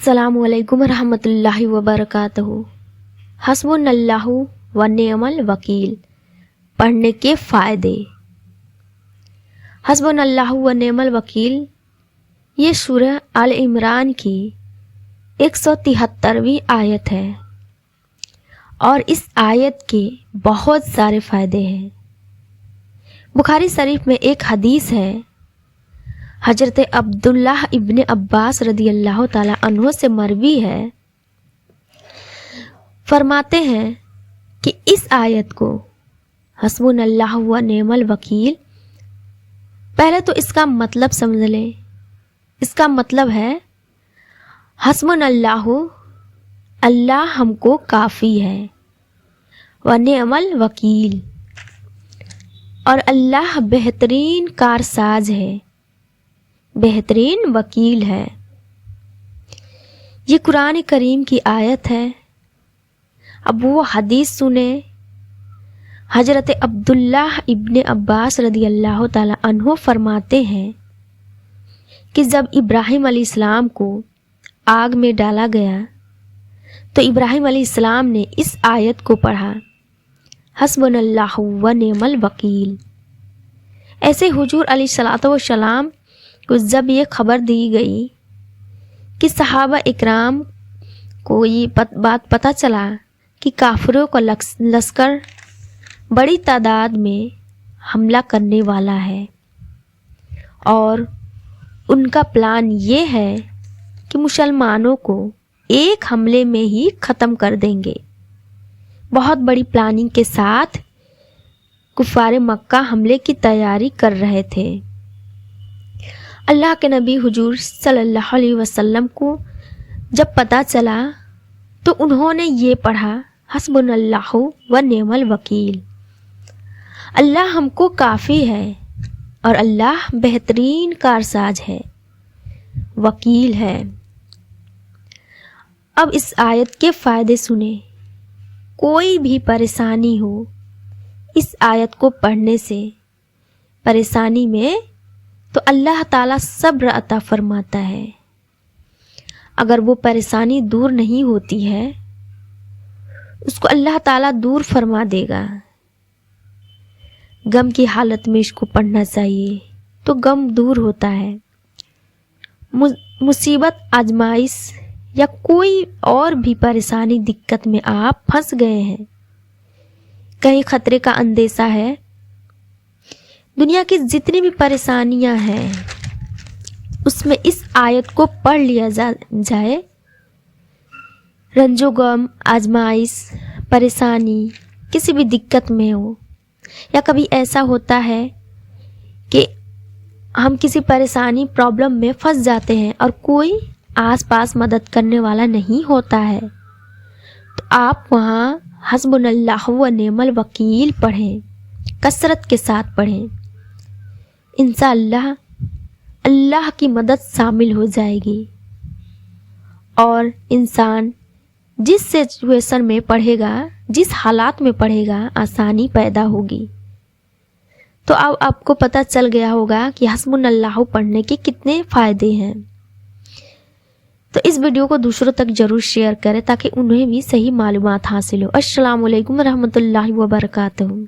अस्सलामु अलैकुम रहमतुल्लाहि व बरकातहू। हस्बुनल्लाहु व निअमल वकील। पढ़ने के फ़ायदे। हस्बुनल्लाहु व निअमल वकील ये सूरह आल इमरान की 173वीं आयत है और इस आयत के बहुत सारे फ़ायदे हैं। बुखारी शरीफ में एक हदीस है, हजरत अब्दुल्लाह इब्ने अब्बास रदी अल्लाह ताला अन्हो से मरवी है, फरमाते हैं कि इस आयत को हस्बुनल्लाहु व निअमल वकील, पहले तो इसका मतलब समझ लें। इसका मतलब है हस्बुनल्लाहु, अल्लाह हमको काफ़ी है, व निअमल वकील, और अल्लाह बेहतरीन कारसाज है, बेहतरीन वकील है। ये कुरान करीम की आयत है। अब वो हदीस सुने। हजरत अब्दुल्लाह इब्ने अब्बास रदी अल्लाह ताला अन्हो फरमाते हैं कि जब इब्राहिम अलैहिस्सलाम को आग में डाला गया तो इब्राहिम अलैहिस्सलाम ने इस आयत को पढ़ा, हस्बुनल्लाहु व निअमल वकील। ऐसे हुजूर अलैहिस्सलातु वस्सलाम को जब ये खबर दी गई कि सहाबा इकराम को ये बात पता चला कि काफिरों का लश्कर बड़ी तादाद में हमला करने वाला है और उनका प्लान ये है कि मुसलमानों को एक हमले में ही ख़त्म कर देंगे। बहुत बड़ी प्लानिंग के साथ कुफारे मक्का हमले की तैयारी कर रहे थे। अल्लाह के नबी हुजूर सल्लल्लाहु अलैहि वसल्लम को जब पता चला तो उन्होंने ये पढ़ा, हस्बुनल्लाहु व निअमल वकील। अल्लाह हमको काफ़ी है और अल्लाह बेहतरीन कारसाज है, वकील है। अब इस आयत के फ़ायदे सुने। कोई भी परेशानी हो, इस आयत को पढ़ने से परेशानी में तो अल्लाह ताला सब्र अता फरमाता है। अगर वो परेशानी दूर नहीं होती है, उसको अल्लाह ताला दूर फरमा देगा। गम की हालत में इसको पढ़ना चाहिए तो गम दूर होता है। मुसीबत, आजमाइश या कोई और भी परेशानी, दिक्कत में आप फंस गए हैं, कहीं खतरे का अंदेशा है, दुनिया की जितनी भी परेशानियां हैं उसमें इस आयत को पढ़ लिया जाए, रंजो गम, आजमाइश, परेशानी, किसी भी दिक्कत में हो, या कभी ऐसा होता है कि हम किसी परेशानी, प्रॉब्लम में फंस जाते हैं और कोई आसपास मदद करने वाला नहीं होता है, तो आप वहाँ हस्बुनल्लाहु व निअमल वकील पढ़ें, कसरत के साथ पढ़ें। इंशाअल्लाह अल्लाह की मदद शामिल हो जाएगी और इंसान जिस सिचुएशन में पढ़ेगा, जिस हालात में पढ़ेगा, आसानी पैदा होगी। तो अब आपको पता चल गया होगा कि हस्बुनल्लाहु पढ़ने के कितने फ़ायदे हैं। तो इस वीडियो को दूसरों तक ज़रूर शेयर करें ताकि उन्हें भी सही मालूमात हासिल हो। अस्सलामु अलैकुम रहमतुल्लाहि व बरकातहू।